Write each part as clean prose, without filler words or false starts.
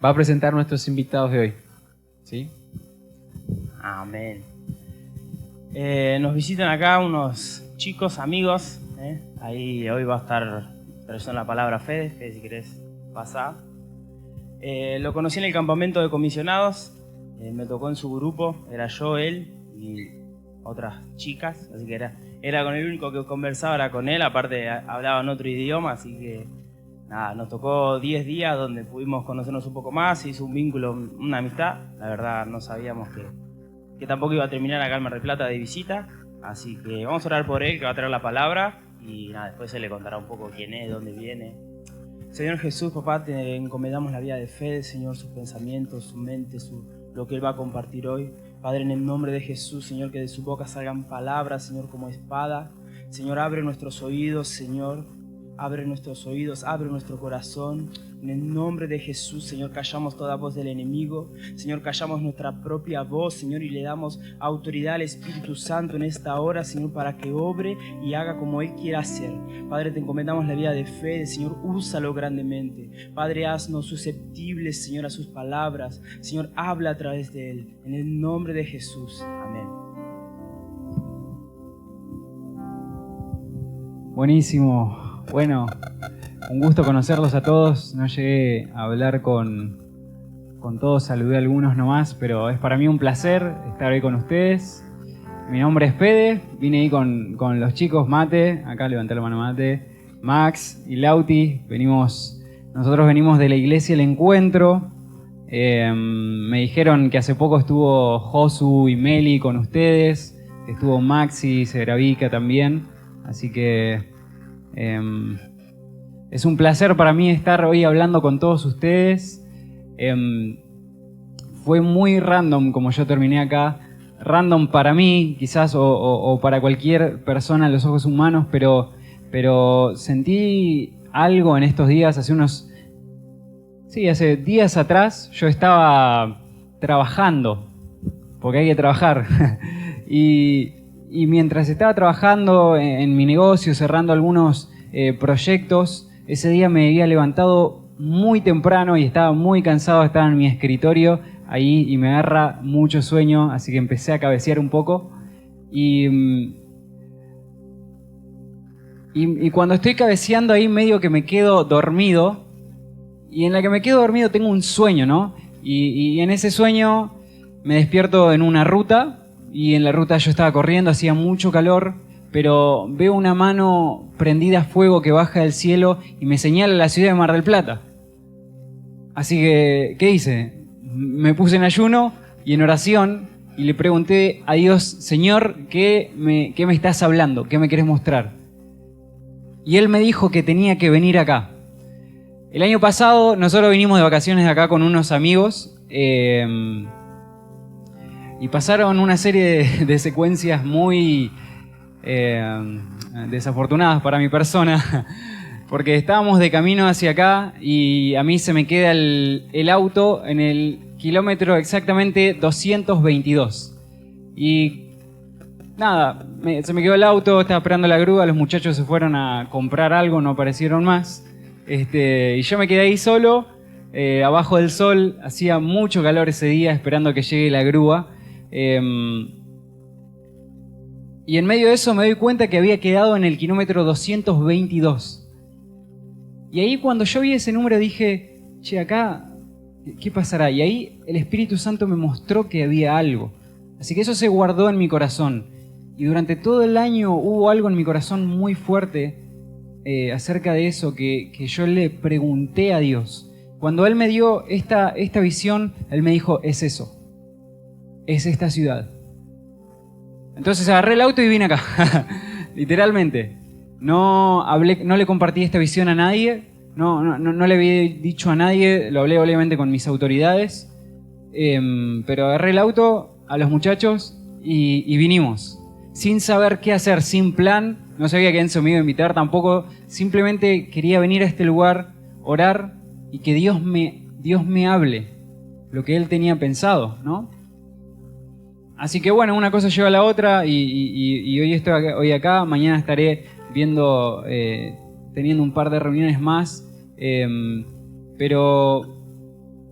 va a presentar a nuestros invitados de hoy. ¿Sí? Amén. Nos visitan acá unos chicos, amigos. Ahí hoy va a estar traduciendo la palabra Fede, si querés pasar. Lo conocí en el campamento de comisionados. Me tocó en su grupo, era yo, él y otras chicas, así que era con el único que conversaba, era con él, aparte hablaba en otro idioma, así que nada, nos tocó 10 días donde pudimos conocernos un poco más, se hizo un vínculo, una amistad. La verdad no sabíamos que tampoco iba a terminar acá en Mar del Plata de visita, así que vamos a orar por él, que va a traer la palabra y nada, después se le contará un poco quién es, dónde viene. Señor Jesús, papá, te encomendamos la vida de Fede, Señor, sus pensamientos, su mente, lo que él va a compartir hoy. Padre, en el nombre de Jesús, Señor, que de su boca salgan palabras, Señor, como espada. Señor, abre nuestros oídos, Señor. Abre nuestros oídos, abre nuestro corazón. En el nombre de Jesús, Señor, callamos toda voz del enemigo. Señor, callamos nuestra propia voz, Señor, y le damos autoridad al Espíritu Santo en esta hora, Señor, para que obre y haga como Él quiera hacer. Padre, te encomendamos la vida de Fede, Señor, úsalo grandemente. Padre, haznos susceptibles, Señor, a sus palabras. Señor, habla a través de Él. En el nombre de Jesús. Amén. Buenísimo. Bueno, un gusto conocerlos a todos. No llegué a hablar con todos, saludé a algunos nomás, pero es para mí un placer estar hoy con ustedes. Mi nombre es Fede, vine ahí con los chicos Mate, acá levanté la mano Mate, Max y Lauti. Nosotros venimos de la iglesia El Encuentro. Me dijeron que hace poco estuvo Josu y Meli con ustedes, estuvo Maxi y Segravica también, así que es un placer para mí estar hoy hablando con todos ustedes. Fue muy random como yo terminé acá. Random para mí, quizás, o para cualquier persona a los ojos humanos, pero sentí algo en estos días, hace días atrás yo estaba trabajando, porque hay que trabajar. Y mientras estaba trabajando en mi negocio, cerrando algunos proyectos, ese día me había levantado muy temprano y estaba muy cansado, estaba en mi escritorio ahí y me agarra mucho sueño, así que empecé a cabecear un poco. Y cuando estoy cabeceando ahí medio que me quedo dormido, y en la que me quedo dormido tengo un sueño, ¿no? Y en ese sueño me despierto en una ruta. Y en la ruta yo estaba corriendo, hacía mucho calor, pero veo una mano prendida a fuego que baja del cielo y me señala la ciudad de Mar del Plata. Así que, ¿qué hice? Me puse en ayuno y en oración y le pregunté a Dios, Señor, ¿qué me estás hablando? ¿Qué me querés mostrar? Y Él me dijo que tenía que venir acá. El año pasado nosotros vinimos de vacaciones acá con unos amigos, y pasaron una serie de secuencias muy desafortunadas para mi persona, porque estábamos de camino hacia acá y a mí se me queda el auto en el kilómetro exactamente 222. Y nada, se me quedó el auto, estaba esperando la grúa, los muchachos se fueron a comprar algo, no aparecieron más. Y yo me quedé ahí solo, abajo del sol, hacía mucho calor ese día esperando que llegue la grúa. Y en medio de eso me doy cuenta que había quedado en el kilómetro 222. Y ahí cuando yo vi ese número dije, che, acá, ¿qué pasará? Y ahí el Espíritu Santo me mostró que había algo. Así que eso se guardó en mi corazón. Y durante todo el año hubo algo en mi corazón muy fuerte acerca de eso que yo le pregunté a Dios. Cuando Él me dio esta visión, Él me dijo, es eso. Es esta ciudad. Entonces agarré el auto y vine acá. Literalmente. No le compartí esta visión a nadie. No le había dicho a nadie. Lo hablé obviamente con mis autoridades. Pero agarré el auto a los muchachos y vinimos. Sin saber qué hacer, sin plan. No sabía que Enzo me iba a invitar tampoco. Simplemente quería venir a este lugar, orar y que Dios me hable lo que Él tenía pensado, ¿no? Así que bueno, una cosa lleva a la otra y hoy estoy hoy acá, mañana estaré teniendo un par de reuniones más, pero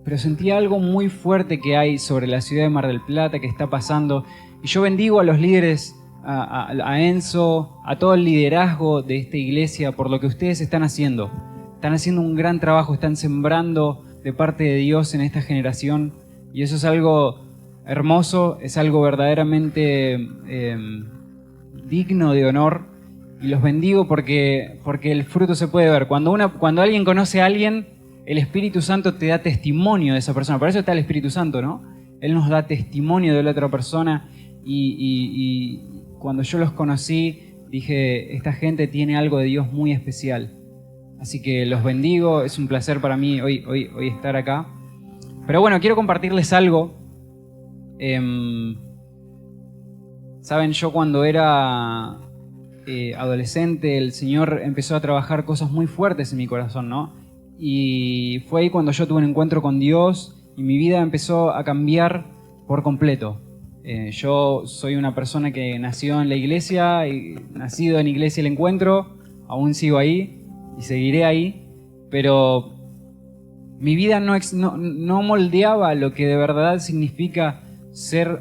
pero sentí algo muy fuerte que hay sobre la ciudad de Mar del Plata, que está pasando. Y yo bendigo a los líderes, a Enzo, a todo el liderazgo de esta iglesia por lo que ustedes están haciendo. Están haciendo un gran trabajo, están sembrando de parte de Dios en esta generación. Y eso es algo hermoso, es algo verdaderamente digno de honor. Y los bendigo porque el fruto se puede ver. Cuando alguien conoce a alguien, el Espíritu Santo te da testimonio de esa persona. Por eso está el Espíritu Santo, ¿no? Él nos da testimonio de la otra persona. Y cuando yo los conocí, dije, esta gente tiene algo de Dios muy especial. Así que los bendigo, es un placer para mí hoy estar acá. Pero bueno, quiero compartirles algo. Saben, yo cuando era adolescente, el Señor empezó a trabajar cosas muy fuertes en mi corazón, ¿no? Y fue ahí cuando yo tuve un encuentro con Dios y mi vida empezó a cambiar por completo. Yo soy una persona que nació en la iglesia, y nacido en Iglesia El Encuentro, aún sigo ahí y seguiré ahí, pero mi vida no moldeaba lo que de verdad significa ser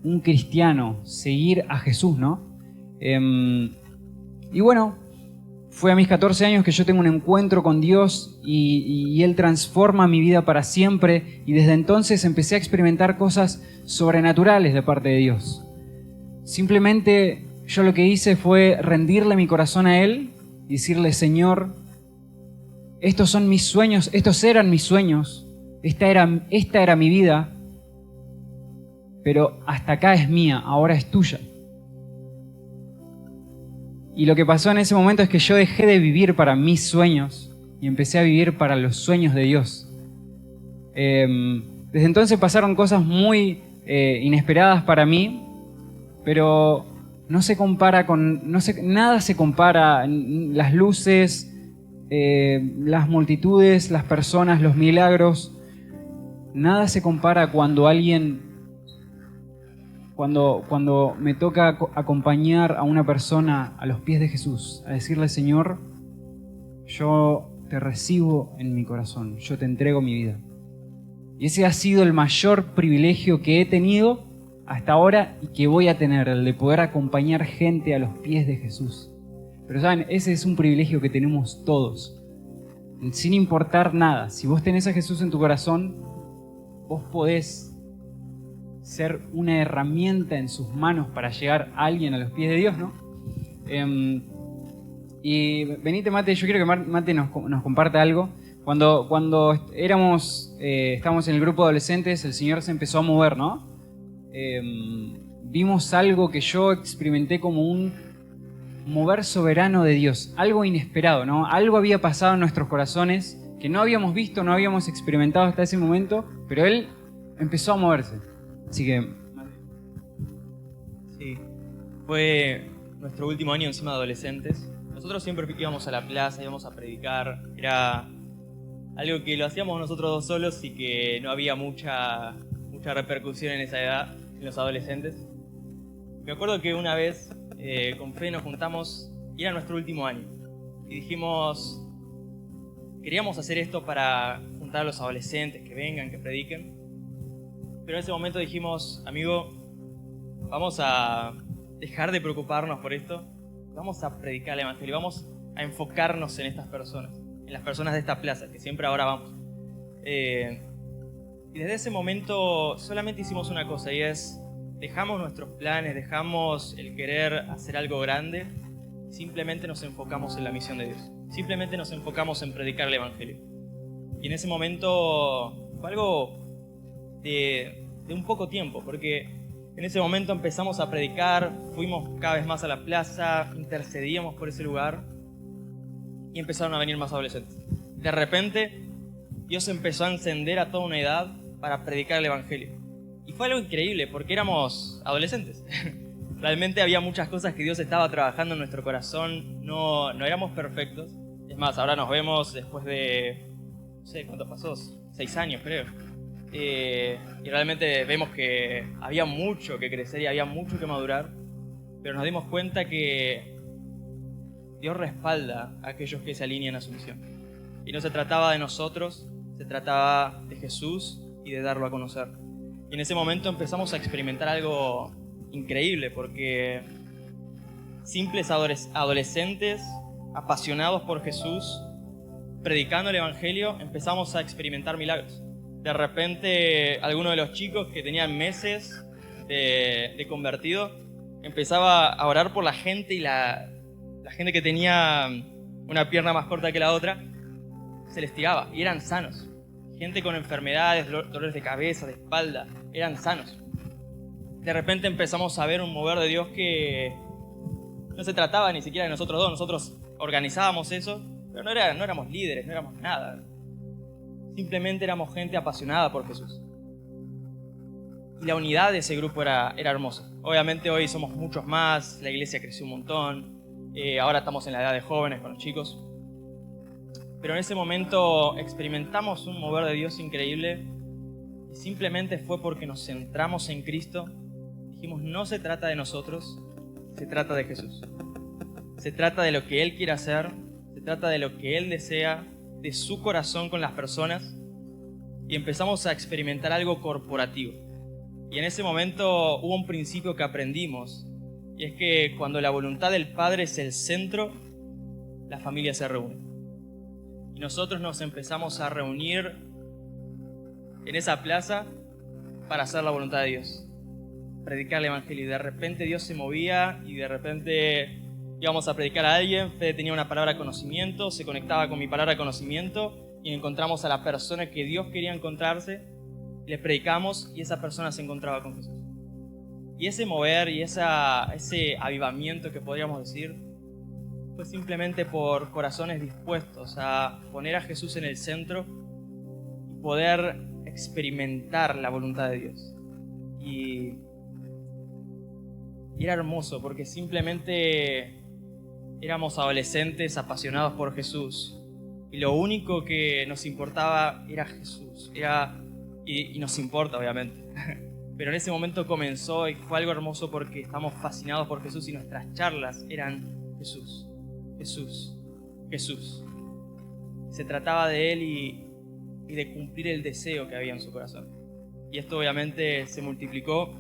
un cristiano, seguir a Jesús, ¿no? Y bueno, fue a mis 14 años que yo tengo un encuentro con Dios y Él transforma mi vida para siempre, y desde entonces empecé a experimentar cosas sobrenaturales de parte de Dios. Simplemente yo lo que hice fue rendirle mi corazón a Él y decirle, Señor, estos son mis sueños, estos eran mis sueños, esta era mi vida, pero hasta acá es mía, ahora es tuya. Y lo que pasó en ese momento es que yo dejé de vivir para mis sueños y empecé a vivir para los sueños de Dios. Desde entonces pasaron cosas muy inesperadas para mí, pero nada se compara, las luces, las multitudes, las personas, los milagros, nada se compara cuando me toca acompañar a una persona a los pies de Jesús, a decirle, Señor, yo te recibo en mi corazón, yo te entrego mi vida. Y ese ha sido el mayor privilegio que he tenido hasta ahora y que voy a tener, el de poder acompañar gente a los pies de Jesús. Pero saben, ese es un privilegio que tenemos todos, sin importar nada. Si vos tenés a Jesús en tu corazón, vos podés ser una herramienta en sus manos para llegar a alguien a los pies de Dios, ¿no? Y venite, Mate, yo quiero que Mate nos comparta algo. Cuando estábamos en el grupo de adolescentes, el Señor se empezó a mover, ¿no? Vimos algo que yo experimenté como un mover soberano de Dios, algo inesperado, ¿no? Algo había pasado en nuestros corazones que no habíamos visto, no habíamos experimentado hasta ese momento, pero Él empezó a moverse. Así que... Sí, fue nuestro último año encima de adolescentes. Nosotros siempre íbamos a la plaza, íbamos a predicar. Era algo que lo hacíamos nosotros dos solos y que no había mucha repercusión en esa edad, en los adolescentes. Me acuerdo que una vez con Fe nos juntamos y era nuestro último año. Y dijimos, queríamos hacer esto para juntar a los adolescentes, que vengan, que prediquen. Pero en ese momento dijimos, amigo, vamos a dejar de preocuparnos por esto, vamos a predicar el Evangelio, vamos a enfocarnos en estas personas, en las personas de esta plaza, que siempre ahora vamos. Y desde ese momento solamente hicimos una cosa, y es, dejamos nuestros planes, dejamos el querer hacer algo grande, simplemente nos enfocamos en la misión de Dios, simplemente nos enfocamos en predicar el Evangelio. Y en ese momento fue algo de un poco tiempo, porque en ese momento empezamos a predicar, fuimos cada vez más a la plaza, intercedíamos por ese lugar y empezaron a venir más adolescentes. De repente, Dios empezó a encender a toda una edad para predicar el Evangelio. Y fue algo increíble, porque éramos adolescentes. Realmente había muchas cosas que Dios estaba trabajando en nuestro corazón, no éramos perfectos. Es más, ahora nos vemos después de, no sé, ¿cuánto pasó? 6 años, creo. Y realmente vemos que había mucho que crecer y había mucho que madurar, pero nos dimos cuenta que Dios respalda a aquellos que se alinean a su misión. Y no se trataba de nosotros, Se trataba de Jesús y de darlo a conocer. Y en ese momento empezamos a experimentar algo increíble, porque simples adolescentes apasionados por Jesús, predicando el Evangelio, empezamos a experimentar milagros. De repente, alguno de los chicos que tenían meses de convertido empezaba a orar por la gente, y la gente que tenía una pierna más corta que la otra se les tiraba y eran sanos. Gente con enfermedades, dolores de cabeza, de espalda, eran sanos. De repente empezamos a ver un mover de Dios que no se trataba ni siquiera de nosotros dos. Nosotros organizábamos eso, pero no éramos líderes, no éramos nada. Simplemente éramos gente apasionada por Jesús. Y la unidad de ese grupo era hermosa. Obviamente hoy somos muchos más, la iglesia creció un montón, ahora estamos en la edad de jóvenes con los chicos. Pero en ese momento experimentamos un mover de Dios increíble, y simplemente fue porque nos centramos en Cristo. Dijimos, no se trata de nosotros, se trata de Jesús. Se trata de lo que Él quiere hacer, se trata de lo que Él desea, de su corazón con las personas, y empezamos a experimentar algo corporativo. Y en ese momento hubo un principio que aprendimos, y es que cuando la voluntad del Padre es el centro, la familia se reúne. Y nosotros nos empezamos a reunir en esa plaza para hacer la voluntad de Dios, predicar el Evangelio. Y de repente Dios se movía, y de repente íbamos a predicar a alguien. Fede tenía una palabra de conocimiento, se conectaba con mi palabra de conocimiento, y encontramos a la persona que Dios quería encontrarse, le predicamos, y esa persona se encontraba con Jesús. Y ese mover y ese avivamiento, que podríamos decir, fue simplemente por corazones dispuestos a poner a Jesús en el centro y poder experimentar la voluntad de Dios. Y era hermoso, porque simplemente éramos adolescentes apasionados por Jesús, y lo único que nos importaba era Jesús. Y nos importa, obviamente. Pero en ese momento comenzó, y fue algo hermoso, porque estamos fascinados por Jesús, y nuestras charlas eran Jesús, Jesús, Jesús. Se trataba de Él y de cumplir el deseo que había en su corazón. Y esto obviamente se multiplicó.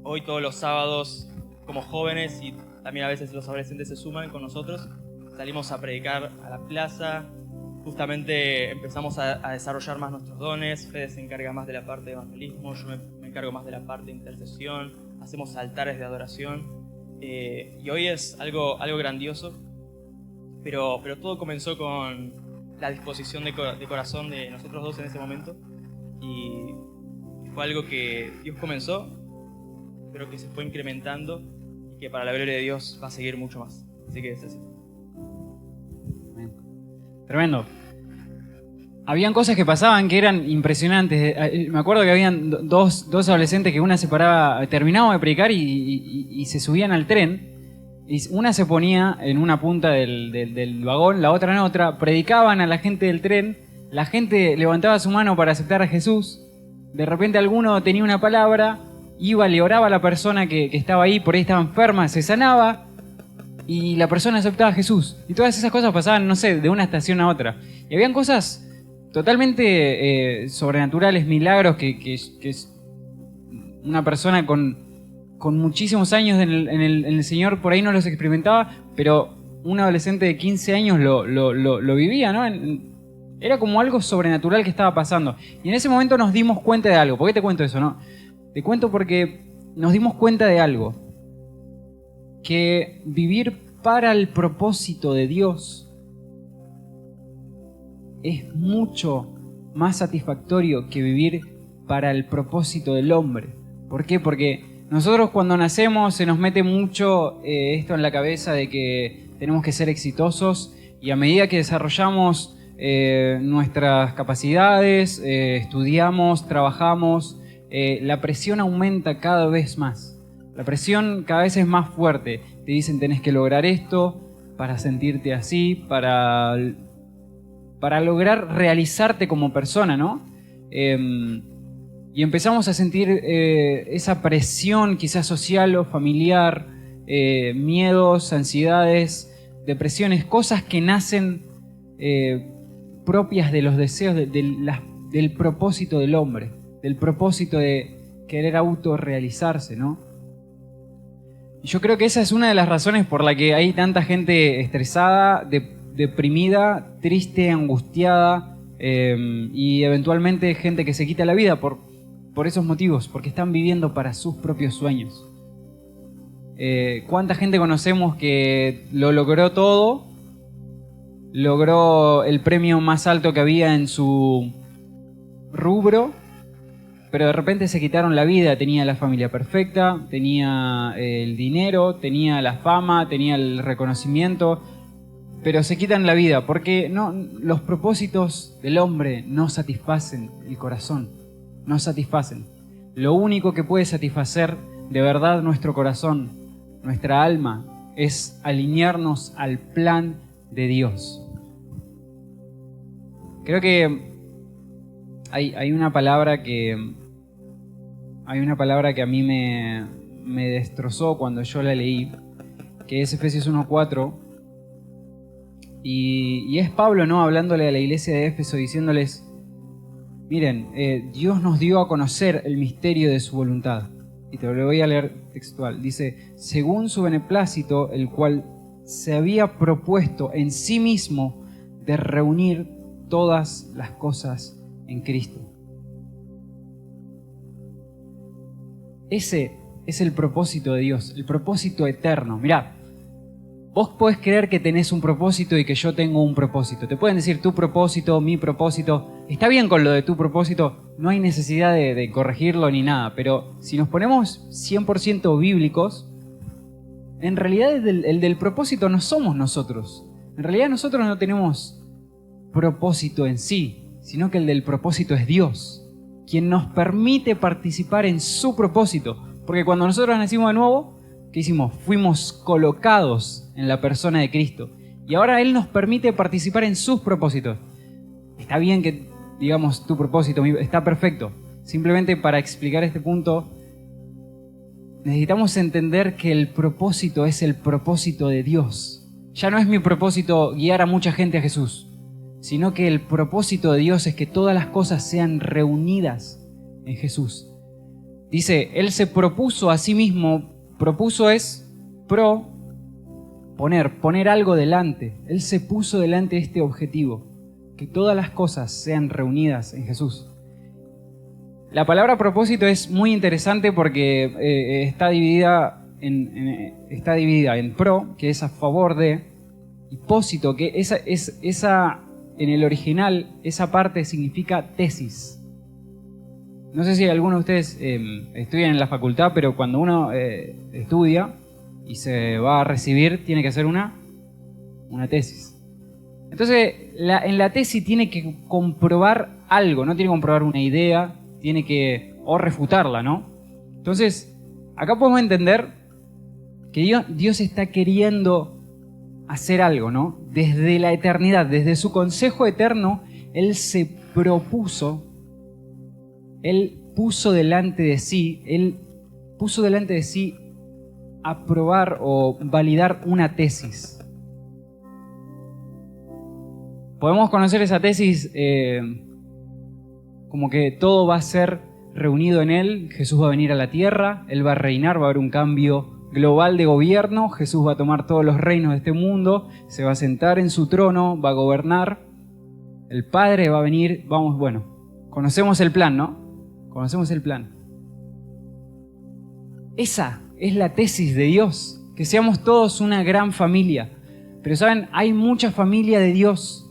Hoy todos los sábados, como jóvenes, y también a veces los adolescentes se suman con nosotros, salimos a predicar a la plaza. Justamente empezamos a desarrollar más nuestros dones. Fede se encarga más de la parte de evangelismo, yo me encargo más de la parte de intercesión. Hacemos altares de adoración, y hoy es algo grandioso, pero todo comenzó con la disposición de corazón de nosotros dos en ese momento, y fue algo que Dios comenzó, pero que se fue incrementando, y que para la gloria de Dios va a seguir mucho más. Así que es así. Tremendo. Habían cosas que pasaban que eran impresionantes. Me acuerdo que habían dos adolescentes que una se paraba, terminaban de predicar y se subían al tren. Y una se ponía en una punta del vagón, la otra en otra. Predicaban a la gente del tren. La gente levantaba su mano para aceptar a Jesús. De repente alguno tenía una palabra, iba, le oraba a la persona que estaba ahí, por ahí estaba enferma, se sanaba, y la persona aceptaba a Jesús. Y todas esas cosas pasaban, no sé, de una estación a otra. Y habían cosas totalmente sobrenaturales, milagros que una persona con muchísimos años en el Señor por ahí no los experimentaba, pero un adolescente de 15 años lo vivía, ¿no? Era como algo sobrenatural que estaba pasando. Y en ese momento nos dimos cuenta de algo. ¿Por qué te cuento eso, no? Te cuento porque nos dimos cuenta de algo. Que vivir para el propósito de Dios es mucho más satisfactorio que vivir para el propósito del hombre. ¿Por qué? Porque nosotros cuando nacemos se nos mete mucho esto en la cabeza de que tenemos que ser exitosos, y a medida que desarrollamos nuestras capacidades, estudiamos, trabajamos, la presión aumenta cada vez más. La presión cada vez es más fuerte. Te dicen tenés que lograr esto para sentirte así, para lograr realizarte como persona, ¿no? Y empezamos a sentir esa presión quizás social o familiar, miedos, ansiedades, depresiones, cosas que nacen propias de los deseos, del propósito del hombre, del propósito de querer autorrealizarse, ¿no? Y yo creo que esa es una de las razones por la que hay tanta gente estresada, deprimida, triste, angustiada, y eventualmente gente que se quita la vida por esos motivos, porque están viviendo para sus propios sueños. ¿Cuánta gente conocemos que lo logró todo? Logró el premio más alto que había en su rubro, pero de repente se quitaron la vida. Tenía la familia perfecta, tenía el dinero, tenía la fama, tenía el reconocimiento, pero se quitan la vida porque los propósitos del hombre no satisfacen el corazón, no satisfacen. Lo único que puede satisfacer de verdad nuestro corazón, nuestra alma, es alinearnos al plan de Dios. Creo que hay una palabra que a mí me destrozó cuando yo la leí, que es Efesios 1:4, y es Pablo, ¿no?, hablándole a la iglesia de Éfeso, diciéndoles: miren, Dios nos dio a conocer el misterio de su voluntad. Y te lo voy a leer textual. Dice: según su beneplácito, el cual se había propuesto en sí mismo de reunir todas las cosas en Cristo. Ese es el propósito de Dios, el propósito eterno. Mirá, vos podés creer que tenés un propósito y que yo tengo un propósito. Te pueden decir tu propósito, mi propósito. Está bien con lo de tu propósito, no hay necesidad de corregirlo ni nada, pero si nos ponemos 100% bíblicos, en realidad el del propósito no somos nosotros. En realidad nosotros no tenemos propósito en sí, sino que el del propósito es Dios, quien nos permite participar en su propósito. Porque cuando nosotros nacimos de nuevo, ¿qué hicimos? Fuimos colocados en la persona de Cristo. Y ahora Él nos permite participar en sus propósitos. Está bien que digamos tu propósito, está perfecto. Simplemente para explicar este punto, necesitamos entender que el propósito es el propósito de Dios. Ya no es mi propósito guiar a mucha gente a Jesús, sino que el propósito de Dios es que todas las cosas sean reunidas en Jesús. Dice, Él se propuso a sí mismo. Propuso es poner algo delante. Él se puso delante de este objetivo, que todas las cosas sean reunidas en Jesús. La palabra propósito es muy interesante porque está dividida en pro, que es a favor de, y pósito, que esa en el original, esa parte significa tesis. No sé si algunos de ustedes estudian en la facultad, pero cuando uno estudia y se va a recibir, tiene que hacer una tesis. Entonces, en la tesis tiene que comprobar algo, no tiene que comprobar una idea, tiene que o refutarla, ¿no? Entonces, acá podemos entender que Dios está queriendo hacer algo, ¿no? Desde la eternidad, desde su consejo eterno, Él se propuso. Él puso delante de sí aprobar o validar una tesis. Podemos conocer esa tesis como que todo va a ser reunido en Él. Jesús va a venir a la tierra, Él va a reinar, va a haber un cambio global de gobierno. Jesús va a tomar todos los reinos de este mundo, se va a sentar en su trono, va a gobernar. El Padre va a venir, conocemos el plan, ¿no? Conocemos el plan. Esa es la tesis de Dios, que seamos todos una gran familia. Pero saben, hay mucha familia de Dios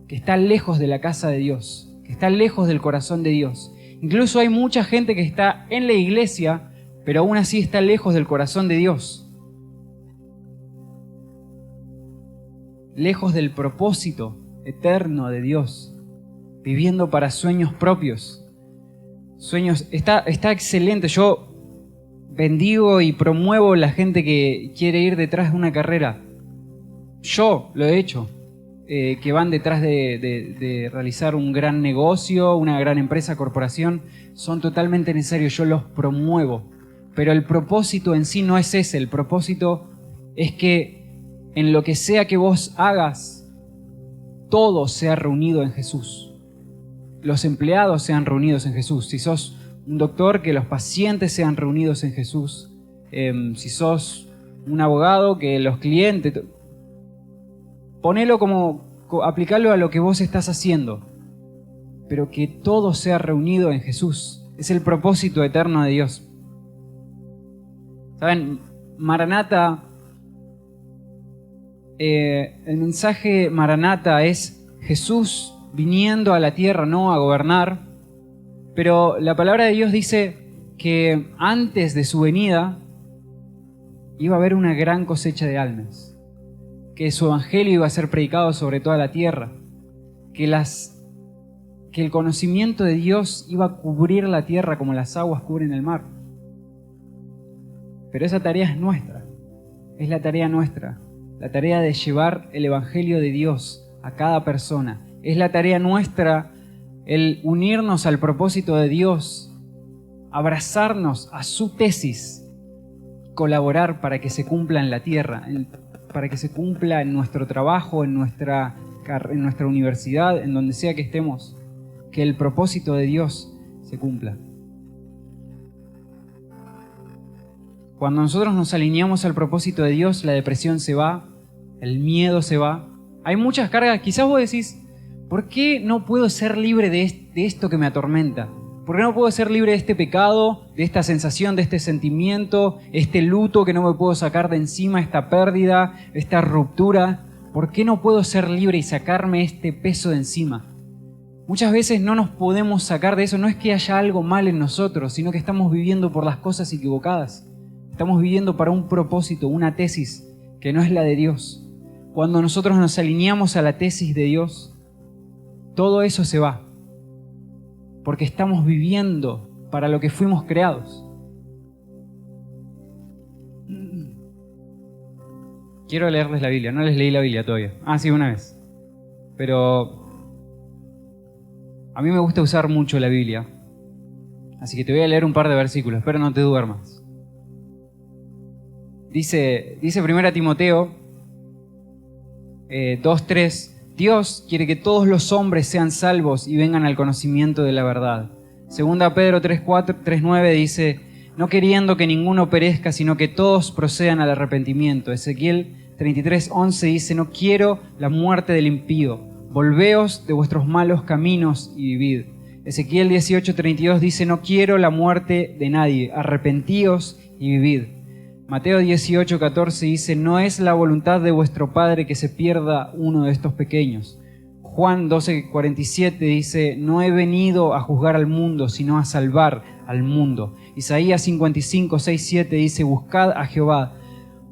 que está lejos de la casa de Dios, que está lejos del corazón de Dios. Incluso hay mucha gente que está en la iglesia, pero aún así está lejos del corazón de Dios. Lejos del propósito eterno de Dios, viviendo para sueños propios. Sueños, está excelente. Yo bendigo y promuevo la gente que quiere ir detrás de una carrera. Yo lo he hecho. Que van detrás de realizar un gran negocio, una gran empresa, corporación. Son totalmente necesarios, yo los promuevo. Pero el propósito en sí no es ese. El propósito es que en lo que sea que vos hagas, todo sea reunido en Jesús. Los empleados sean reunidos en Jesús. Si sos un doctor, que los pacientes sean reunidos en Jesús. Si sos un abogado, que los clientes... Ponelo aplicalo a lo que vos estás haciendo. Pero que todo sea reunido en Jesús. Es el propósito eterno de Dios. ¿Saben? Maranata, el mensaje Maranata es Jesús viniendo a la tierra, no a gobernar, pero la palabra de Dios dice que antes de su venida iba a haber una gran cosecha de almas, que su evangelio iba a ser predicado sobre toda la tierra, que el conocimiento de Dios iba a cubrir la tierra como las aguas cubren el mar. Pero esa tarea es nuestra, es la tarea nuestra, la tarea de llevar el evangelio de Dios a cada persona. Es la tarea nuestra el unirnos al propósito de Dios, abrazarnos a su tesis, colaborar para que se cumpla en la tierra, para que se cumpla en nuestro trabajo, en nuestra universidad, en donde sea que estemos, que el propósito de Dios se cumpla. Cuando nosotros nos alineamos al propósito de Dios, la depresión se va, el miedo se va. Hay muchas cargas. Quizás vos decís, ¿por qué no puedo ser libre de esto que me atormenta? ¿Por qué no puedo ser libre de este pecado, de esta sensación, de este sentimiento, este luto que no me puedo sacar de encima, esta pérdida, esta ruptura? ¿Por qué no puedo ser libre y sacarme este peso de encima? Muchas veces no nos podemos sacar de eso. No es que haya algo mal en nosotros, sino que estamos viviendo por las cosas equivocadas. Estamos viviendo para un propósito, una tesis que no es la de Dios. Cuando nosotros nos alineamos a la tesis de Dios, todo eso se va. Porque estamos viviendo para lo que fuimos creados. Quiero leerles la Biblia. No les leí la Biblia todavía. Sí, una vez. Pero a mí me gusta usar mucho la Biblia. Así que te voy a leer un par de versículos. Espero no te duermas. Dice 1 Timoteo 2:3, Dios quiere que todos los hombres sean salvos y vengan al conocimiento de la verdad. 2 Pedro 3:9 dice, no queriendo que ninguno perezca, sino que todos procedan al arrepentimiento. Ezequiel 33:11 dice, no quiero la muerte del impío, volveos de vuestros malos caminos y vivid. Ezequiel 18:32 dice, no quiero la muerte de nadie, arrepentíos y vivid. Mateo 18:14 dice, no es la voluntad de vuestro Padre que se pierda uno de estos pequeños. Juan 12:47 dice, no he venido a juzgar al mundo, sino a salvar al mundo. Isaías 55:6-7 dice, buscad a Jehová,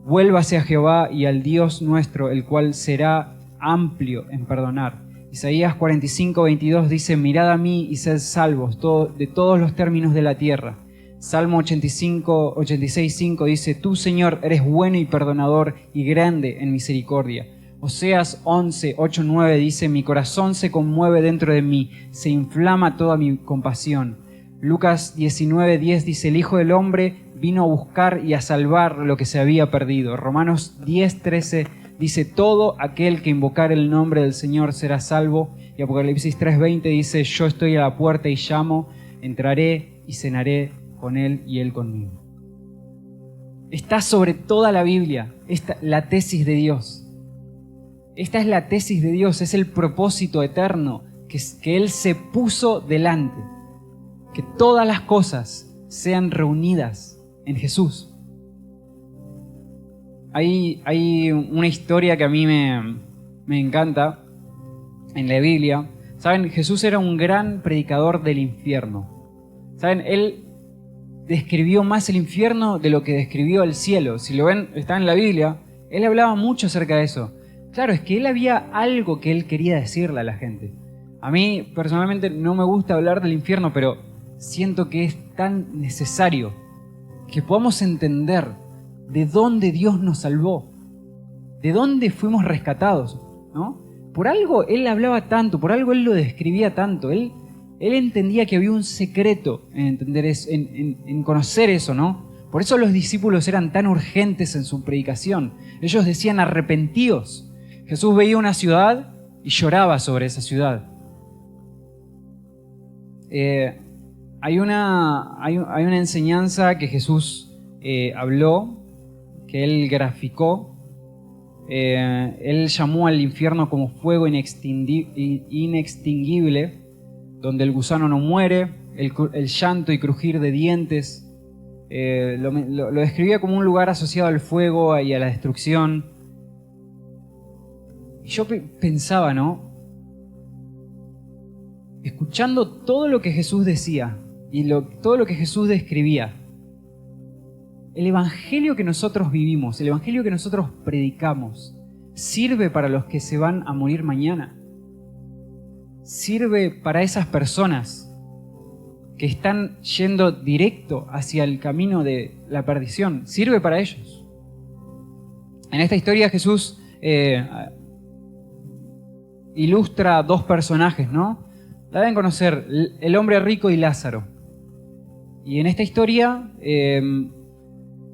vuélvase a Jehová y al Dios nuestro, el cual será amplio en perdonar. Isaías 45:22 dice, mirad a mí y sed salvos de todos los términos de la tierra. Salmo 86:5 dice, tú, Señor, eres bueno y perdonador y grande en misericordia. Oseas 11:8-9 dice, mi corazón se conmueve dentro de mí, se inflama toda mi compasión. Lucas 19:10 dice, el Hijo del Hombre vino a buscar y a salvar lo que se había perdido. Romanos 10:13 dice, todo aquel que invocar el nombre del Señor será salvo. Y Apocalipsis 3:20 dice, yo estoy a la puerta y llamo, entraré y cenaré con Él y Él conmigo. Está sobre toda la Biblia la tesis de Dios. Esta es la tesis de Dios, es el propósito eterno que Él se puso delante. Que todas las cosas sean reunidas en Jesús. Hay una historia que a mí me encanta en la Biblia. ¿Saben? Jesús era un gran predicador del infierno. ¿Saben? Él describió más el infierno de lo que describió el cielo. Si lo ven, está en la Biblia. Él hablaba mucho acerca de eso. Claro, es que él había algo que él quería decirle a la gente. A mí, personalmente, no me gusta hablar del infierno, pero siento que es tan necesario que podamos entender de dónde Dios nos salvó, de dónde fuimos rescatados, ¿no? Por algo él hablaba tanto, por algo él lo describía tanto. Él entendía que había un secreto en entender eso, en conocer eso, ¿no? Por eso los discípulos eran tan urgentes en su predicación. Ellos decían, arrepentíos. Jesús veía una ciudad y lloraba sobre esa ciudad. Hay una enseñanza que Jesús habló, que Él graficó. Él llamó al infierno como fuego inextinguible, donde el gusano no muere, el llanto y crujir de dientes. Lo describía como un lugar asociado al fuego y a la destrucción. Y yo pensaba, ¿no? Escuchando todo lo que Jesús decía y todo lo que Jesús describía, el evangelio que nosotros vivimos, el evangelio que nosotros predicamos, sirve para los que se van a morir mañana. Sirve para esas personas que están yendo directo hacia el camino de la perdición. Sirve para ellos. En esta historia Jesús ilustra dos personajes, ¿no? La deben conocer, el hombre rico y Lázaro. Y en esta historia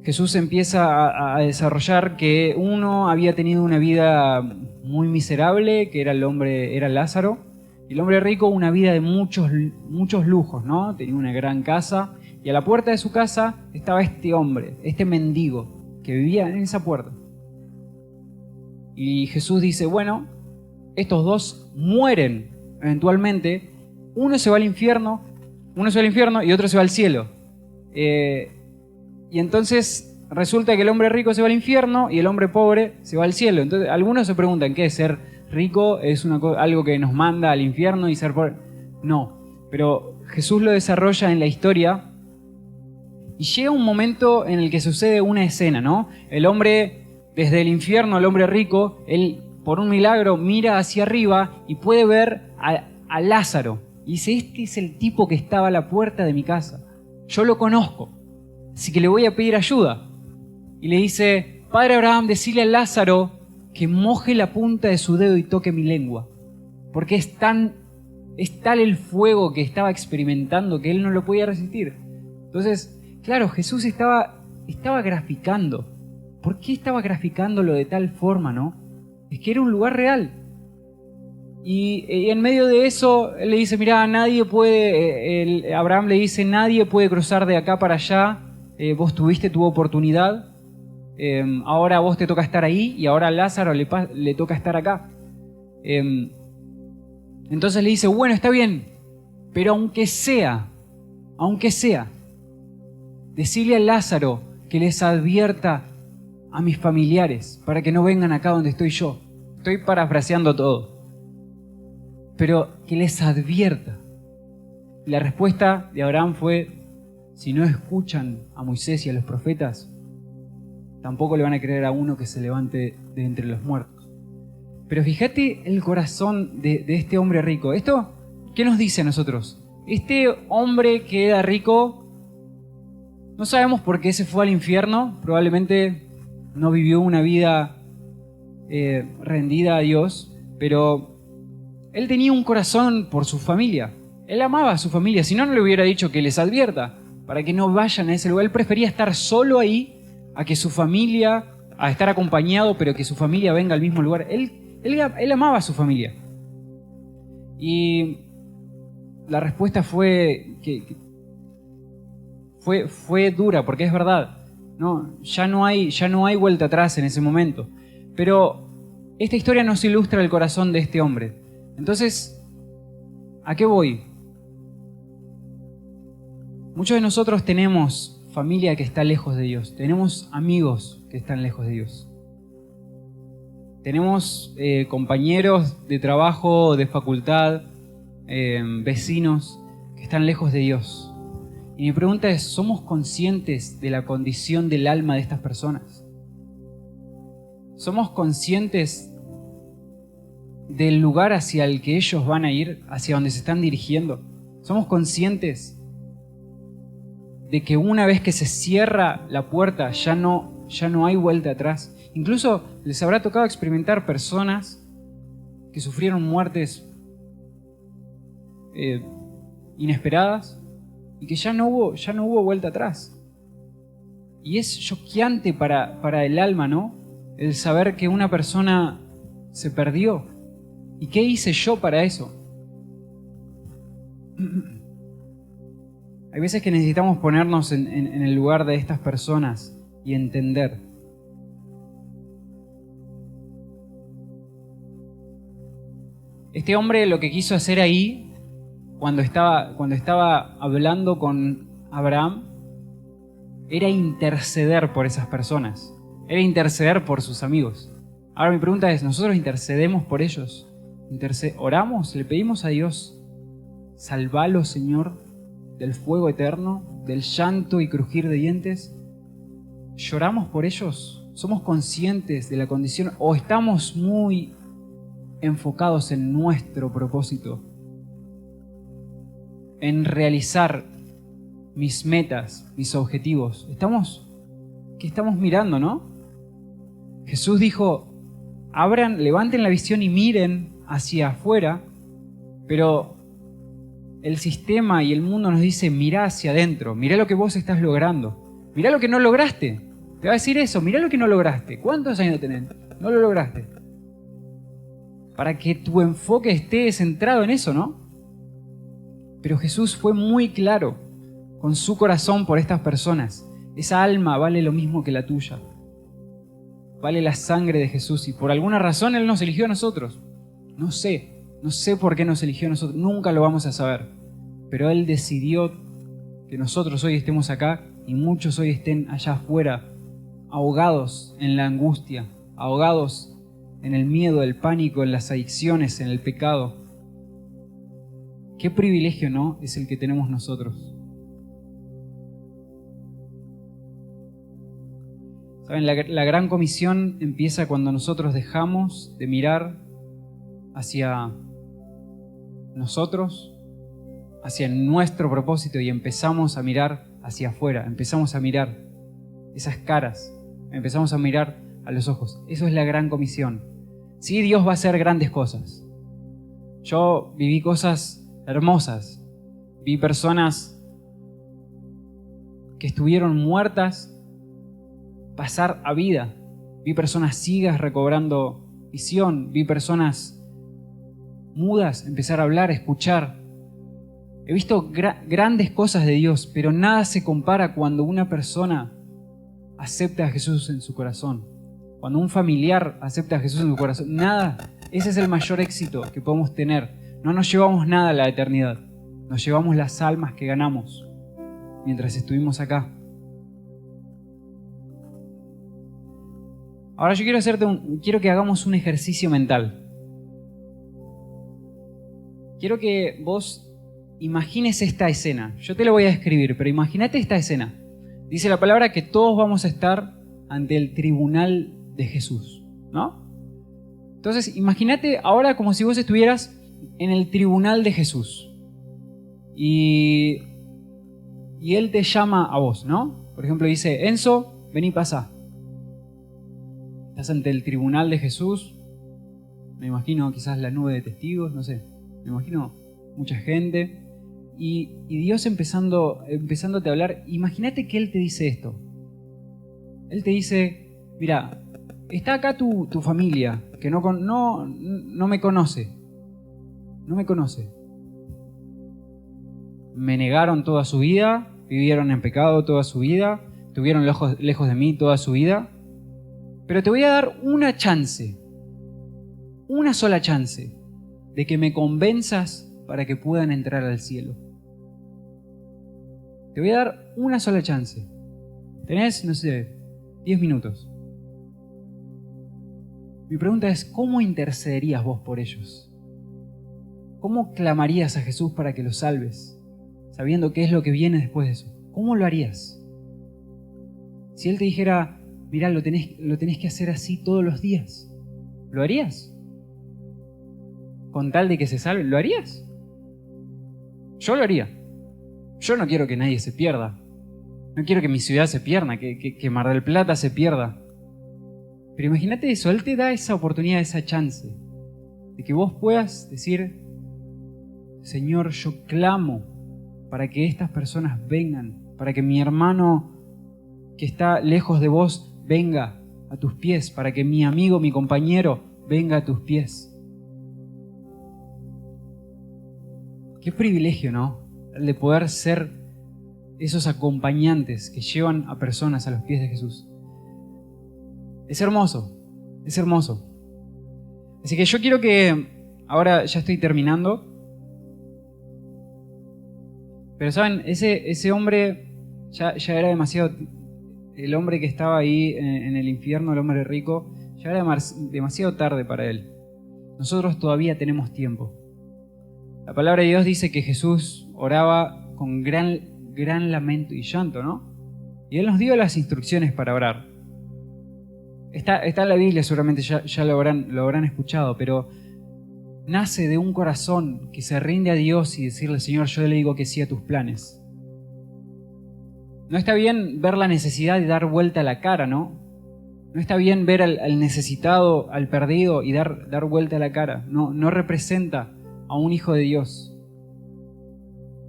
Jesús empieza a desarrollar que uno había tenido una vida muy miserable, que era Lázaro, y el hombre rico una vida de muchos lujos, ¿no? Tenía una gran casa, y a la puerta de su casa estaba este hombre, este mendigo, que vivía en esa puerta. Y Jesús dice, bueno, estos dos mueren eventualmente, uno se va al infierno y otro se va al cielo. Y entonces resulta que el hombre rico se va al infierno y el hombre pobre se va al cielo. Entonces algunos se preguntan, ¿qué es ser rico? ¿Es algo que nos manda al infierno y ser pobre? No, pero Jesús lo desarrolla en la historia y llega un momento en el que sucede una escena, ¿no? El hombre, desde el infierno, el hombre rico, él por un milagro mira hacia arriba y puede ver a Lázaro. Y dice, este es el tipo que estaba a la puerta de mi casa. Yo lo conozco, así que le voy a pedir ayuda. Y le dice, Padre Abraham, decile a Lázaro que moje la punta de su dedo y toque mi lengua. Porque es tal el fuego que estaba experimentando que él no lo podía resistir. Entonces, claro, Jesús estaba graficando. ¿Por qué estaba graficándolo de tal forma, no? Es que era un lugar real. Y en medio de eso, él le dice, mirá, Abraham le dice, nadie puede cruzar de acá para allá, vos tuviste tu oportunidad, ahora a vos te toca estar ahí y ahora a Lázaro le toca estar acá. Entonces le dice, bueno, está bien, pero aunque sea, decirle a Lázaro que les advierta a mis familiares para que no vengan acá donde estoy yo. Estoy parafraseando todo. Pero que les advierta. La respuesta de Abraham fue, si no escuchan a Moisés y a los profetas, tampoco le van a creer a uno que se levante de entre los muertos. Pero fíjate el corazón de este hombre rico. ¿Esto qué nos dice a nosotros? Este hombre que era rico, no sabemos por qué se fue al infierno, probablemente no vivió una vida rendida a Dios, pero él tenía un corazón por su familia. Él amaba a su familia, si no, no le hubiera dicho que les advierta, para que no vayan a ese lugar. Él prefería estar solo ahí, a que su familia, a estar acompañado, pero que su familia venga al mismo lugar. Él amaba a su familia. Y la respuesta fue fue dura, porque es verdad. No, ya no hay vuelta atrás en ese momento. Pero esta historia nos ilustra el corazón de este hombre. Entonces, ¿a qué voy? Muchos de nosotros tenemos familia que está lejos de Dios. Tenemos amigos que están lejos de Dios. Tenemos compañeros de trabajo, de facultad, vecinos que están lejos de Dios. Y mi pregunta es, ¿somos conscientes de la condición del alma de estas personas? ¿Somos conscientes del lugar hacia el que ellos van a ir, hacia donde se están dirigiendo? ¿Somos conscientes de que una vez que se cierra la puerta ya no hay vuelta atrás? Incluso les habrá tocado experimentar personas que sufrieron muertes inesperadas y que ya no hubo vuelta atrás. Y es choqueante para el alma, ¿no? El saber que una persona se perdió ¿Y qué hice yo para eso? Hay veces que necesitamos ponernos en el lugar de estas personas y entender. Este hombre lo que quiso hacer ahí, cuando estaba hablando con Abraham, era interceder por esas personas. Era interceder por sus amigos. Ahora mi pregunta es, ¿nosotros intercedemos por ellos? ¿Oramos? ¿Le pedimos a Dios, salvalos, Señor, del fuego eterno, del llanto y crujir de dientes? ¿Lloramos por ellos? ¿Somos conscientes de la condición o estamos muy enfocados en nuestro propósito? En realizar mis metas, mis objetivos. ¿Qué estamos mirando, no? Jesús dijo, levanten la visión y miren hacia afuera, pero el sistema y el mundo nos dice, mirá hacia adentro, mirá lo que vos estás logrando, mirá lo que no lograste. Te va a decir eso, mirá lo que no lograste. ¿Cuántos años tenés? No lo lograste. Para que tu enfoque esté centrado en eso, ¿no? Pero Jesús fue muy claro con su corazón por estas personas. Esa alma vale lo mismo que la tuya. Vale la sangre de Jesús y por alguna razón Él nos eligió a nosotros. No sé por qué nos eligió a nosotros, nunca lo vamos a saber. Pero Él decidió que nosotros hoy estemos acá y muchos hoy estén allá afuera, ahogados en la angustia, ahogados en el miedo, el pánico, en las adicciones, en el pecado. Qué privilegio, ¿no? Es el que tenemos nosotros. ¿Saben? La gran comisión empieza cuando nosotros dejamos de mirar hacia nosotros, hacia nuestro propósito y empezamos a mirar hacia afuera, empezamos a mirar esas caras, empezamos a mirar a los ojos. Eso es la gran comisión. Sí, Dios va a hacer grandes cosas. Yo viví cosas hermosas, vi personas que estuvieron muertas pasar a vida. Vi personas ciegas recobrando visión. Vi personas mudas empezar a hablar, a escuchar. He visto grandes cosas de Dios, pero nada se compara cuando una persona acepta a Jesús en su corazón. Cuando un familiar acepta a Jesús en su corazón. Nada. Ese es el mayor éxito que podemos tener. No nos llevamos nada a la eternidad. Nos llevamos las almas que ganamos mientras estuvimos acá. Ahora yo quiero que hagamos un ejercicio mental. Quiero que vos imagines esta escena. Yo te lo voy a describir, pero imagínate esta escena. Dice la palabra que todos vamos a estar ante el tribunal de Jesús, ¿no? Entonces, imagínate ahora como si vos estuvieras en el tribunal de Jesús. Y Él te llama a vos, ¿no? Por ejemplo, dice, Enzo, vení, pasá. Estás ante el tribunal de Jesús. Me imagino quizás la nube de testigos, no sé. Me imagino mucha gente. Y Dios empezándote a hablar. Imagínate que Él te dice esto. Él te dice, mira, está acá tu familia, que no me conoce. No me conoce. Me negaron toda su vida, vivieron en pecado toda su vida, estuvieron lejos de mí toda su vida. Pero te voy a dar una chance, una sola chance, de que me convenzas para que puedan entrar al cielo. Te voy a dar una sola chance. Tenés, 10 minutos. Mi pregunta es, ¿cómo intercederías vos por ellos? ¿Cómo clamarías a Jesús para que los salves, sabiendo qué es lo que viene después de eso? ¿Cómo lo harías? Si Él te dijera, mirá, lo tenés que hacer así todos los días, ¿lo harías? Con tal de que se salven, ¿lo harías? Yo lo haría. Yo no quiero que nadie se pierda. No quiero que mi ciudad se pierda, que Mar del Plata se pierda. Pero imagínate eso, Él te da esa oportunidad, esa chance, de que vos puedas decir, Señor, yo clamo para que estas personas vengan, para que mi hermano que está lejos de vos venga a tus pies, para que mi amigo, mi compañero venga a tus pies. Qué privilegio, ¿no? El de poder ser esos acompañantes que llevan a personas a los pies de Jesús. Es hermoso, es hermoso. Así que yo quiero que, ahora ya estoy terminando, pero saben, ese hombre ya era demasiado, el hombre que estaba ahí en el infierno, el hombre rico, ya era demasiado tarde para él. Nosotros todavía tenemos tiempo. La palabra de Dios dice que Jesús oraba con gran lamento y llanto, ¿no? Y Él nos dio las instrucciones para orar. Está en la Biblia, seguramente ya lo habrán escuchado, pero nace de un corazón que se rinde a Dios y decirle, Señor, yo le digo que sí a tus planes. No está bien ver la necesidad de dar vuelta a la cara, ¿no? No está bien ver al necesitado, al perdido y dar vuelta a la cara. No representa a un hijo de Dios.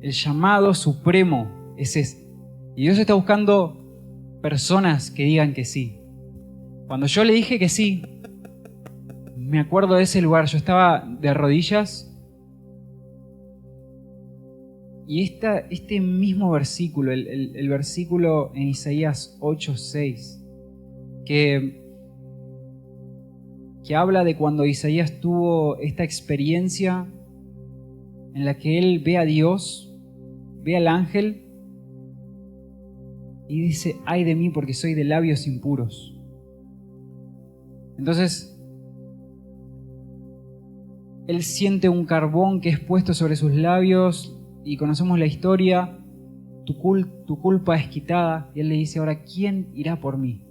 El llamado supremo es ese. Y Dios está buscando personas que digan que sí. Cuando yo le dije que sí, me acuerdo de ese lugar. Yo estaba de rodillas y este mismo versículo, el versículo en Isaías 8:6, que habla de cuando Isaías tuvo esta experiencia en la que él ve a Dios, ve al ángel y dice, ay de mí porque soy de labios impuros. Entonces, él siente un carbón que es puesto sobre sus labios y conocemos la historia, tu culpa es quitada, y él le dice, ahora, ¿quién irá por mí?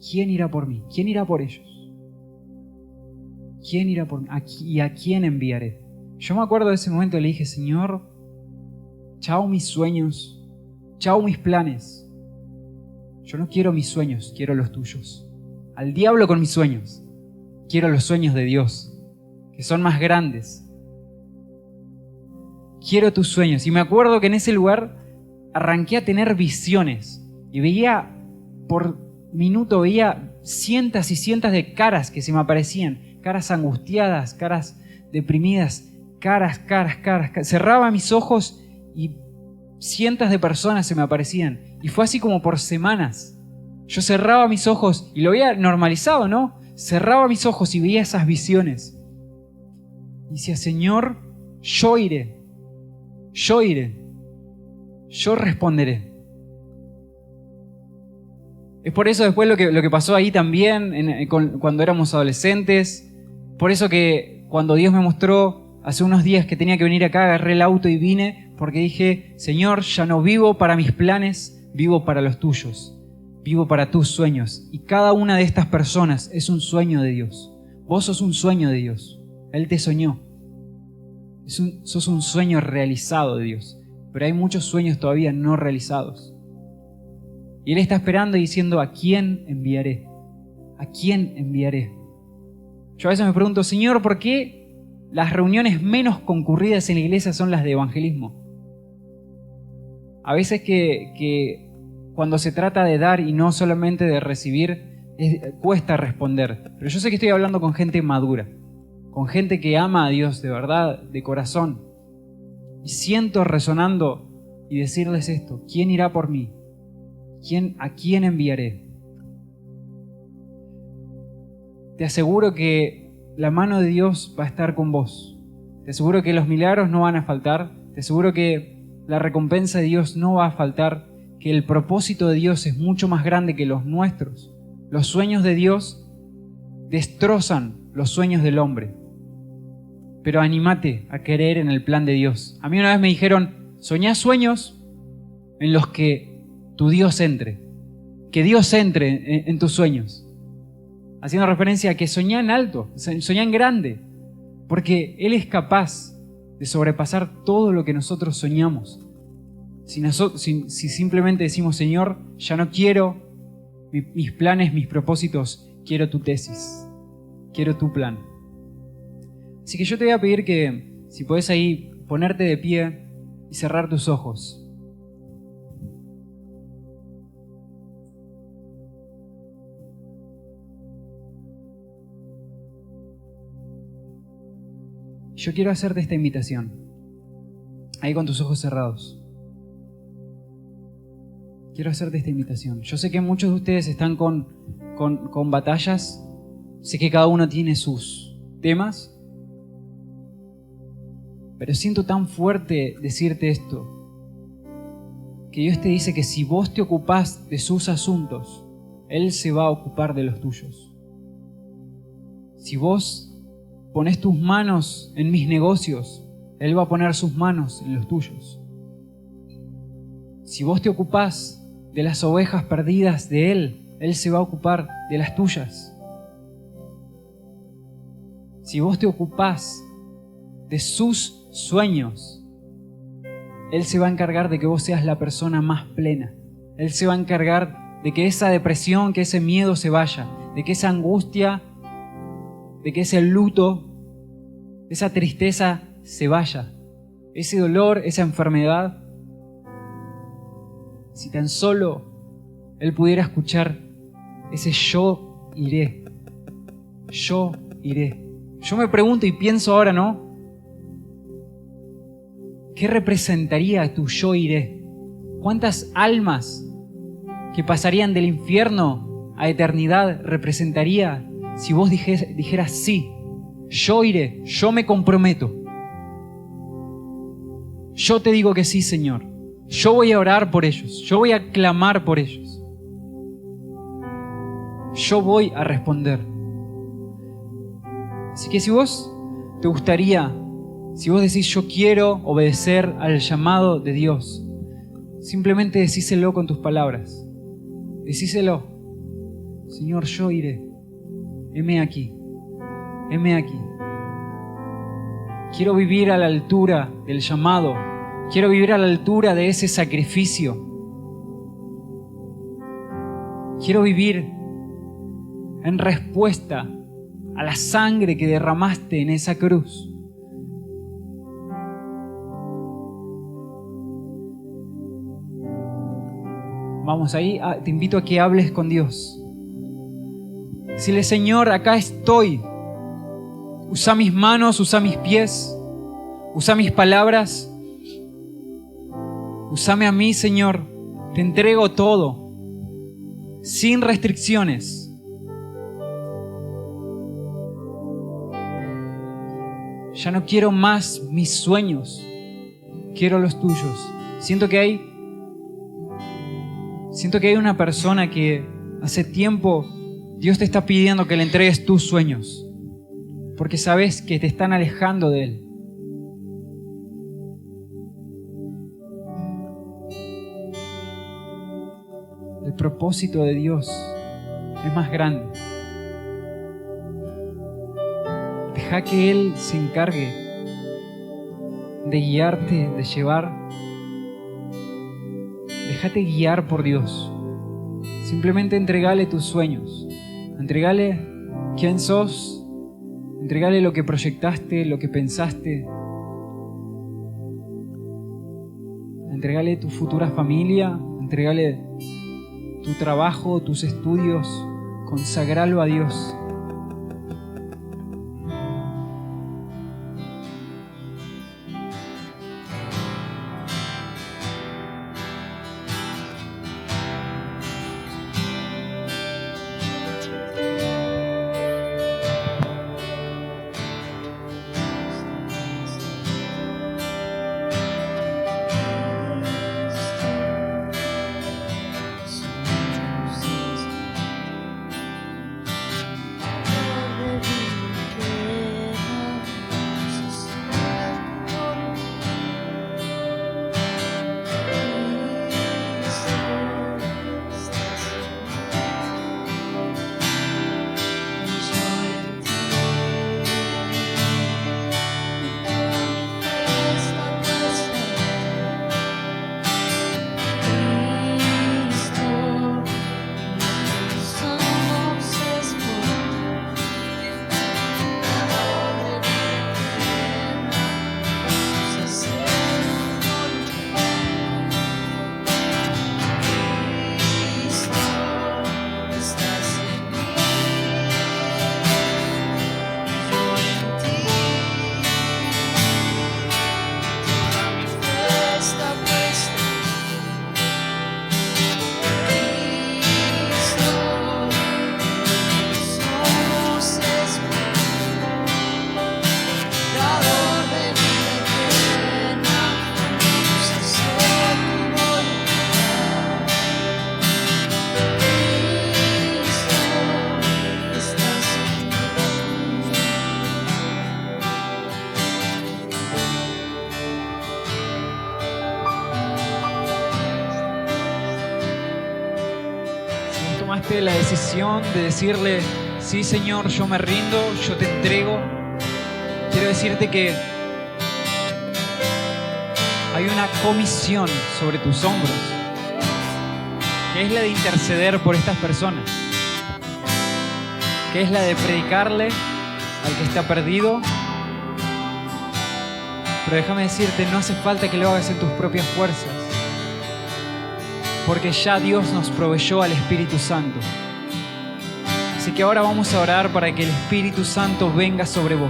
¿Quién irá por mí? ¿Quién irá por ellos? ¿Quién irá por mí? ¿Y a quién enviaré? Yo me acuerdo de ese momento y le dije, Señor, chao mis sueños, chao mis planes. Yo no quiero mis sueños, quiero los tuyos. Al diablo con mis sueños. Quiero los sueños de Dios, que son más grandes. Quiero tus sueños. Y me acuerdo que en ese lugar arranqué a tener visiones y veía por minuto, veía cientos y cientos de caras que se me aparecían, caras angustiadas, caras deprimidas, caras. Cerraba mis ojos y cientos de personas se me aparecían. Y fue así como por semanas. Yo cerraba mis ojos y lo había normalizado, ¿no? Cerraba mis ojos y veía esas visiones. Y decía, Señor, yo iré, yo responderé. Es por eso después lo que pasó ahí también, cuando éramos adolescentes. Por eso que cuando Dios me mostró hace unos días que tenía que venir acá, agarré el auto y vine, porque dije, Señor, ya no vivo para mis planes, vivo para los tuyos. Vivo para tus sueños. Y cada una de estas personas es un sueño de Dios. Vos sos un sueño de Dios. Él te soñó. Sos un sueño realizado de Dios. Pero hay muchos sueños todavía no realizados. Y Él está esperando y diciendo, ¿a quién enviaré? ¿A quién enviaré? Yo a veces me pregunto, Señor, ¿por qué las reuniones menos concurridas en la iglesia son las de evangelismo? A veces que cuando se trata de dar y no solamente de recibir, cuesta responder. Pero yo sé que estoy hablando con gente madura, con gente que ama a Dios de verdad, de corazón. Y siento resonando y decirles esto, ¿quién irá por mí? ¿A quién enviaré? Te aseguro que la mano de Dios va a estar con vos. Te aseguro que los milagros no van a faltar. Te aseguro que la recompensa de Dios no va a faltar. Que el propósito de Dios es mucho más grande que los nuestros. Los sueños de Dios destrozan los sueños del hombre. Pero anímate a creer en el plan de Dios. A mí una vez me dijeron, soñá sueños en los que tu Dios entre. Que Dios entre en tus sueños. Haciendo referencia a que soñá en alto, soñá en grande. Porque Él es capaz de sobrepasar todo lo que nosotros soñamos. Si simplemente decimos, Señor, ya no quiero mis planes, mis propósitos, quiero tu tesis, quiero tu plan. Así que yo te voy a pedir que, si podés ahí, ponerte de pie y cerrar tus ojos. Yo quiero hacerte esta invitación. ahí con tus ojos cerrados, quiero hacerte esta invitación. Yo sé que muchos de ustedes están con batallas. Sé que cada uno tiene sus temas. Pero siento tan fuerte decirte esto, que Dios te dice que si vos te ocupás de sus asuntos, Él se va a ocupar de los tuyos. Si vos pones tus manos en mis negocios, Él va a poner sus manos en los tuyos. Si vos te ocupás de las ovejas perdidas de Él, Él se va a ocupar de las tuyas. Si vos te ocupás de sus sueños, Él se va a encargar de que vos seas la persona más plena. Él se va a encargar de que esa depresión, que ese miedo se vaya, de que esa angustia, de que ese luto, esa tristeza se vaya, ese dolor, esa enfermedad. Si tan solo Él pudiera escuchar ese yo iré, yo iré. Yo me pregunto y pienso ahora, ¿no? ¿Qué representaría tu yo iré? ¿Cuántas almas que pasarían del infierno a eternidad representaría si vos dijeras sí, yo iré, yo me comprometo? Yo te digo que sí, Señor. Yo voy a orar por ellos, yo voy a clamar por ellos. Yo voy a responder. Así que si vos te gustaría, si vos decís yo quiero obedecer al llamado de Dios, simplemente decíselo con tus palabras. Decíselo: Señor, yo iré. Heme aquí. Heme aquí. Quiero vivir a la altura del llamado. Quiero vivir a la altura de ese sacrificio. Quiero vivir en respuesta a la sangre que derramaste en esa cruz. Vamos, ahí te invito a que hables con Dios. Dile: Señor, acá estoy. Usa mis manos, usa mis pies, usa mis palabras. Úsame a mí, Señor. Te entrego todo, sin restricciones. Ya no quiero más mis sueños, quiero los tuyos. Siento que hay una persona que hace tiempo Dios te está pidiendo que le entregues tus sueños, porque sabes que te están alejando de Él. El propósito de Dios es más grande. Deja que Él se encargue de guiarte, de llevar. Déjate guiar por Dios. Simplemente entregale tus sueños. Entregale quién sos. Entregale lo que proyectaste, lo que pensaste. Entregale tu futura familia. Entregale tu trabajo, tus estudios. Consagralo a Dios. tomaste la decisión de decirle, sí Señor, yo me rindo, yo te entrego, quiero decirte que hay una comisión sobre tus hombros, que es la de interceder por estas personas, que es la de predicarle al que está perdido. Pero déjame decirte, no hace falta que lo hagas en tus propias fuerzas, porque ya Dios nos proveyó al Espíritu Santo. Así que ahora vamos a orar para que el Espíritu Santo venga sobre vos.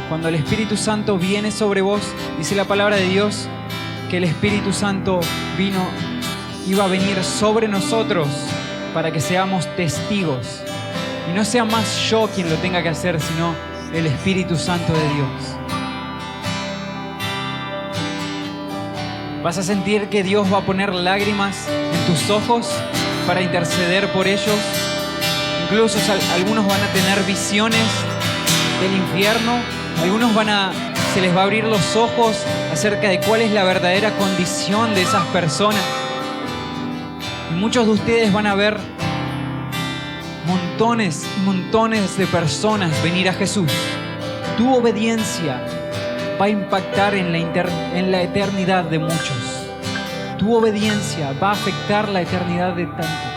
Cuando el Espíritu Santo viene sobre vos, dice la palabra de Dios que el Espíritu Santo iba a venir sobre nosotros para que seamos testigos. Y no sea más yo quien lo tenga que hacer, sino el Espíritu Santo de Dios. Vas a sentir que Dios va a poner lágrimas en tus ojos para interceder por ellos. Incluso algunos van a tener visiones del infierno. Algunos se les va a abrir los ojos acerca de cuál es la verdadera condición de esas personas. Y muchos de ustedes van a ver montones y montones de personas venir a Jesús. Tu obediencia va a impactar en la eternidad de muchos. Tu obediencia va a afectar la eternidad de tantos.